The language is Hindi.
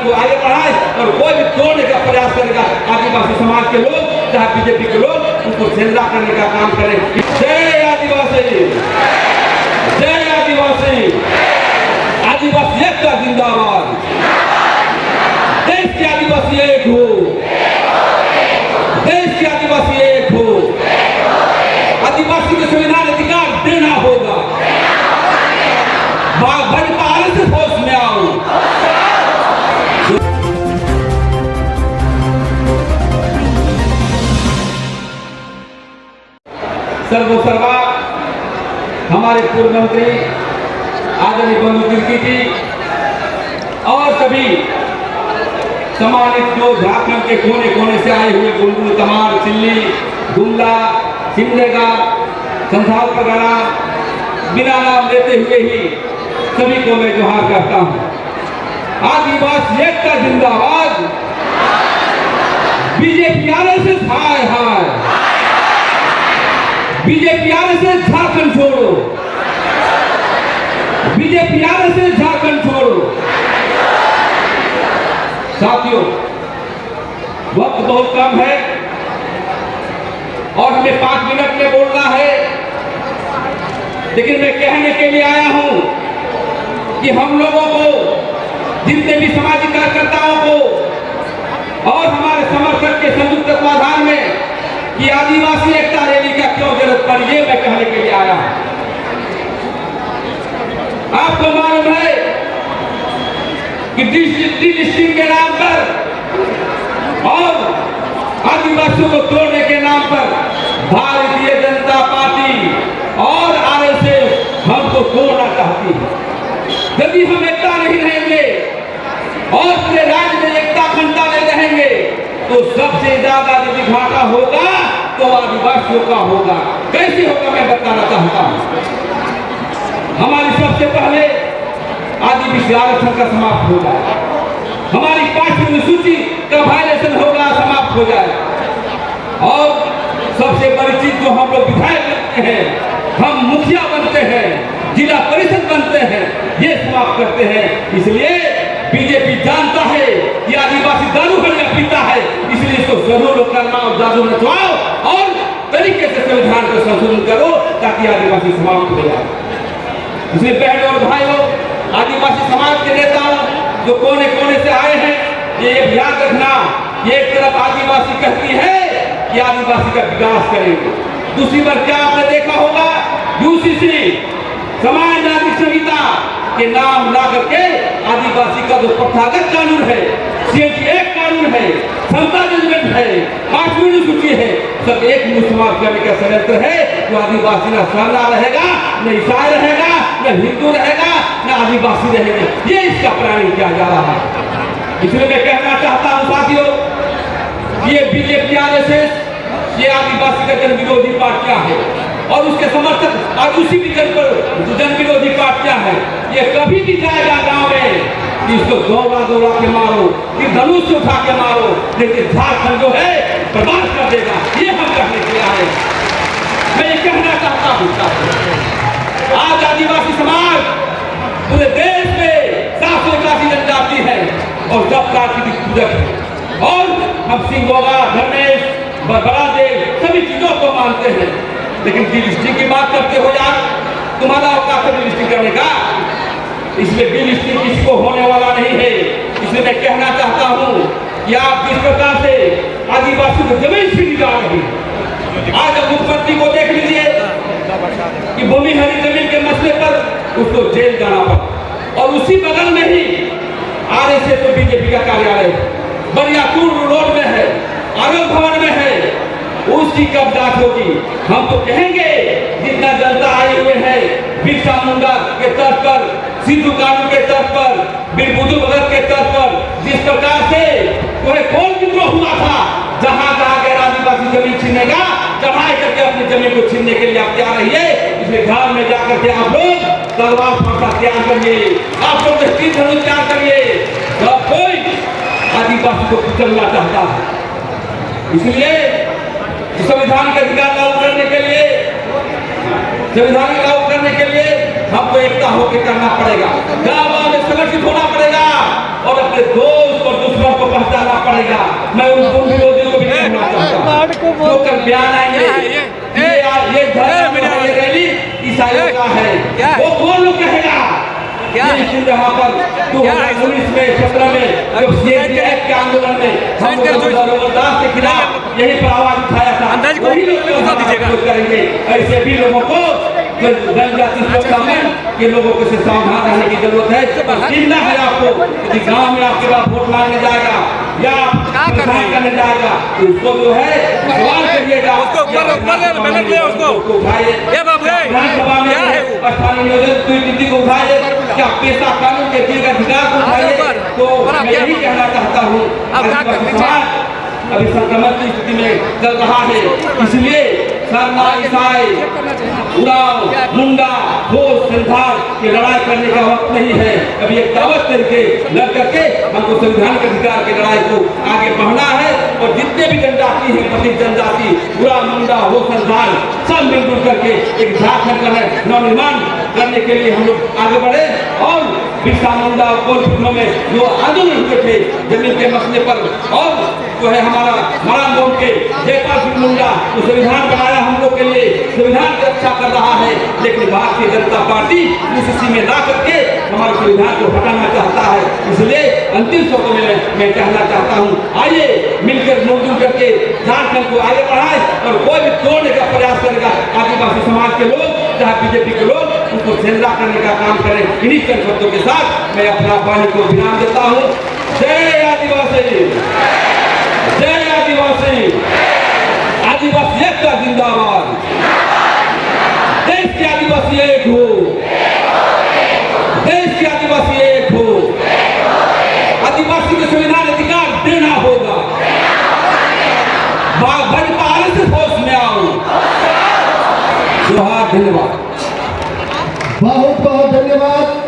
को आगे बढ़ाए और कोई भी तोड़ने का प्रयास करेगा आदिवासी समाज के लोग, चाहे बीजेपी के लोग, उनको जिंदा करने का काम करें। जय आदिवासी, जय आदिवासी, आदिवासी एकता जिंदाबाद, देश के आदिवासी एक हो, देश के आदिवासी एक हो, आदिवासी को संविधान अधिकार देना होगा। भाजपा आरएसएस होश में आओ। सर्वसर्वा हमारे पूर्व मंत्री आदरणीय बंधु तिर्की जी और सभी सम्मानित जो झारखंड के कोने कोने से आए हुए बुलबुल, तमार, चिल्ली, गुमला, सिमडेगा, संथाल वगैरह, बिना नाम लेते हुए ही सभी को मैं जोहार करता हूं। आदिवासी एकता जिंदाबाद, बीजेपी आरएसएस हाय हाय, बीजेपी आरएसएस झारखंड छोड़ो, बीजेपी आरएसएस झारखंड छोड़ो। साथियों, वक्त बहुत कम है और हमें 5 मिनट में बोलना है, लेकिन मैं कहने के लिए आया हूं कि हम लोगों को, जितने भी सामाजिक कार्यकर्ताओं को और हमारे समर्थक के संयुक्त तत्वाधान में कि आदिवासी एकता रैली का क्यों जरूरत पड़ी, ये मैं कहने के लिए आया हूं। आपको मालूम है कि डिलिस्टिंग के नाम पर और आदिवासियों को तोड़ने के नाम पर भारतीय जनता पार्टी और आरएसएस हमको तोड़ना चाहती है। यदि हम एकता नहीं रहेंगे और पूरे राज्य में एकता अखंडता नहीं रहेंगे तो सबसे ज्यादा यदि घाटा होगा तो आदिवासियों का होगा। कैसे होगा मैं बताना चाहता हूं। हमारी सबसे पहले आदिवासी आरक्षण का समाप्त हो जाए, हमारी 5वीं अनुसूची का वायलेशन होगा, समाप्त हो जाए, और सबसे बड़ी चीज जो हम लोग विधायक बनते हैं, हम मुखिया बनते हैं, जिला परिषद बनते हैं, ये समाप्त करते हैं। इसलिए बीजेपी जानता है कि आदिवासी दारू बढ़िया पीता है, इसलिए इसको जरूर करना और जादू नचवाओ और तरीके से संविधान को संशोधन करो ताकि आदिवासी समाप्त हो जाए। इसलिए बहनों और भाइयों, आदिवासी समाज के नेताओं जो कोने कोने से आए हैं, ये याद रखना, ये एक तरफ आदिवासी कहती है कि आदिवासी का विकास करेंगे, दूसरी बार क्या आपने देखा होगा, यूसीसी समाज नागरिक संहिता के नाम ला करके आदिवासी का जो प्रथागत कानून है, सीएटी एक्ट कानून है, समता जजमेंट है, 5वीं अनुसूची है, सब एक मुश्त समाप्त करने का षड्यंत्र है। तो आदिवासी न साला रहेगा, न ईसाई रहेगा, न हिंदू रहेगा, न आदिवासी रहेंगे। ये इसका प्लानिंग किया जा रहा है। इसलिए मैं कहना चाहता हूं साथियों, ये बीजेपी आरएसएस ये आदिवासी का जन विरोधी पार्टियां है और उसके समर्थक आज उसी भी जन विरोधी पार्टियां हैं। ये कभी भी जाएगा गांव में कि इसको दौड़ा के मारो, कि धनुष से उठा के मारो, लेकिन झारखंड जो है बर्बाद कर देगा। ये हम कहने के लिए आए। मैं ये कहना चाहता हूँ आज आदिवासी समाज पूरे देश में 781 जनजाति है और 10 प्राकृतिक पूजक है और हम सिंगोगा, धर्मेश, बरादेव सभी चीजों को मानते हैं, लेकिन डिलिस्टिंग की बात करते हो यार, तुम्हारा औकात है डिलिस्टिंग करने का। इसलिए डिलिस्टिंग किसी को होने वाला नहीं है। इसलिए मैं कहना चाहता हूं कि आप जिस प्रकार से आदिवासी को जमीन छीनी जा रही है, आज मुख्यमंत्री को देख लीजिए कि भूमि हरी जमीन के मसले पर उसको जेल जाना पड़ा और उसी बगल में ही आरएसएस और बीजेपी का कार्यालय बरियापुर रोड में है, आरोप भवन में है, उसकी कब जांच होगी। हम तो कहेंगे जितना जनता आए हुए हैं बिरसा मुंडा के तर्ज पर, सिद्धू कानू के तर्ज पर, बिरबुद्धू भगत के तर्ज पर, जिस प्रकार से कौन विद्रोह हुआ था, जहां गैर आदिवासी जमीन छीनेगा, चढ़ाई करके अपनी जमीन को छीनने के लिए आप तैयार रहिए। इसलिए घर में जाकर के आप लोग तलवार फरसा तैयार करिए, आप लोग तीर धनुष तैयार करिए। सब कोई आदिवासी को कुचलना चाहता है। इसलिए संविधान का अधिकार लागू करने के लिए, संविधान लागू करने के लिए हमको एकता होकर करना पड़ेगा, गांव में संगठित होना पड़ेगा और अपने दोस्त बयान आएंगे ये धर्म ये रैली ईसाइयों का है, वो कौन लोग कहेगा? वहाँ पर 2019 में 17 में जब सीएए के आंदोलन में हम दास के खिलाफ यही पर आवाज उठाया था, वही लोग करेंगे। ऐसे भी लोगों को जनजाति के लोगों को सावधान रहने की जरूरत है। चिंता है आपको यदि गांव में आपके पास वोट मांगने जाएगा या करने जाएगा तो उसको जो है सवाल करिएगा, उसको उठाइए विधानसभा में स्थानीय नियोजन को उठाइए, क्या पेशा कानून के अधिकार को उठाइए। तो मैं यही कहना चाहता हूँ अभी संक्रमण की स्थिति में चल रहा है, इसलिए सरना ईसाई उराव मुंडा हो संथाल की लड़ाई करने का वक्त नहीं है। अभी एक दावत करके लड़ करके हमको संविधान के अधिकार की लड़ाई को आगे बढ़ना है और जितने भी जनजाति हैं पति जनजाति उराव मुंडा हो संथाल सब मिलजुल करके एक झारखंड का नवनिर्माण करने के लिए हम लोग आगे बढ़े। और बिरसा मुंडा कोल फिल्मों में जो आंदोलन हुए थे जमीन के मसले पर, और जो है हमारा मरान गांव के जयपाल सिंह मुंडा जो संविधान बनाया हम लोग के लिए, संविधान की रक्षा कर रहा है, लेकिन भारतीय जनता पार्टी उसी में ला करके हमारे संविधान को हटाना चाहता है। इसलिए अंतिम शब्दों में मैं कहना चाहता हूँ, आइए मिलकर मिलजुल करके झारखंड को आगे बढ़ाए और कोई भी तोड़ने का प्रयास करेगा आदिवासी समाज के लोग चाहे बीजेपी के लोग उनको झेलना करने का काम करें। इन्हीं शब्दों के साथ मैं अपना वाणी को विराम देता हूँ। जय आदिवासी, जय आदिवासी, आदिवासी एकता जिंदाबाद, देश के आदिवासी एक हो, देश के आदिवासी एक हो, आदिवासी को संविधान अधिकार देना होगा। भाजपा से होश में आओ। जोहार, धन्यवाद, बहुत बहुत धन्यवाद।